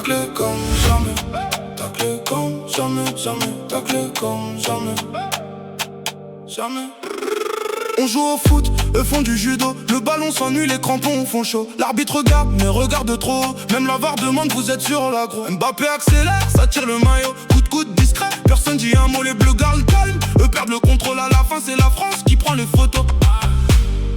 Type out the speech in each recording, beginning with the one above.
taclé comme jamais, taclé comme jamais, jamais, taclé comme jamais, jamais. On joue au foot, eux font du judo. Le ballon s'ennuie, les crampons font chaud. L'arbitre regarde, mais regarde trop. Même la VAR demande, vous êtes sur l'aggro. Mbappé accélère, ça tire le maillot. Coup de coude discret, personne dit un mot. Les bleus gardent calme, eux perdent le contrôle. À la fin c'est la France qui prend les photos.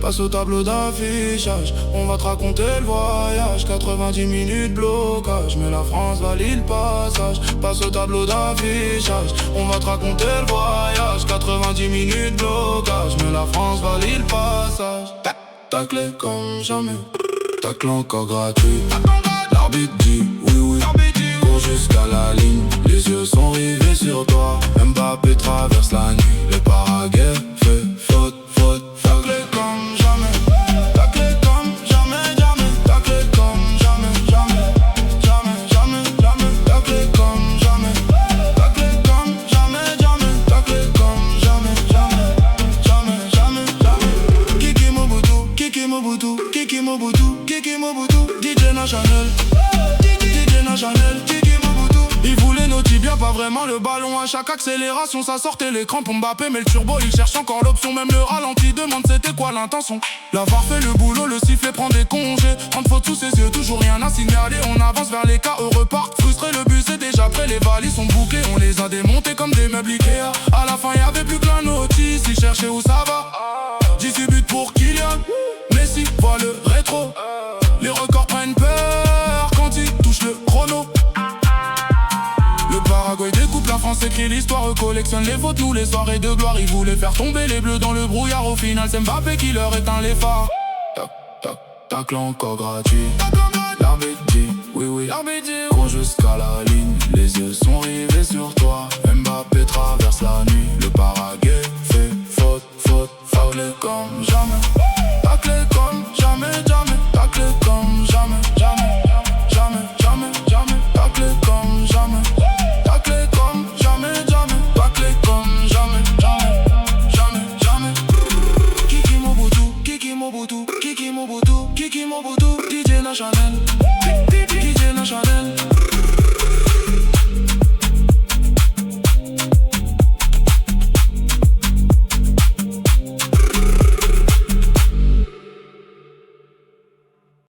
Passe au tableau d'affichage, on va te raconter le voyage. 90 minutes blocage, mais la France valide le passage. Passe au tableau d'affichage, on va te raconter le voyage. 90 minutes blocage, mais la France valide le passage. Taclé comme jamais, tacle encore gratuit. L'arbitre dit oui oui, cours jusqu'à la ligne. Les yeux sont rivés sur toi, Mbappé traverse la nuit. Le paraguay fait faute, faute. Taclé comme jamais, taclé comme jamais, jamais. Taclé comme jamais, jamais, jamais, jamais, jamais. Taclé comme jamais, taclé comme jamais, jamais. Taclé comme jamais, jamais, jamais, jamais, jamais. Kiki Mobutu, Kiki Mobutu, Kiki Mobutu, Kiki Mobutu. DJ National, DJ National, Kiki Mobutu. Il voulait nos tibias, pas vraiment le ballon. À chaque accélération ça sortait l'écran pour Mbappé. Mais le turbo il cherche encore l'option. Même le ralenti demande c'était quoi l'intention. La VAR fait le boulot, le sifflet prend des congés. 30 fautes sous ses yeux, toujours rien à signaler. On avance vers les KO, repart frustré, le bus est déjà prêt. Les valises sont bouclées, on les a démontés comme des meubles Ikea. À la fin y'avait plus que la notice, il cherchait où ça va. 18 buts pour Kylian, Messi voit le rétro. Les records prennent peur quand ils touchent le chrono. Le Paraguay découpe, la France écrit l'histoire, collectionne les fautes, nous les soirées de gloire. Ils voulaient faire tomber les bleus dans le brouillard, au final c'est Mbappé qui leur éteint les phares. Tac, tac, tacle encore gratuit. L'arbitre dit oui oui, cours jusqu'à la ligne. Les yeux sont rivés sur toi, Mbappé traverse la nuit.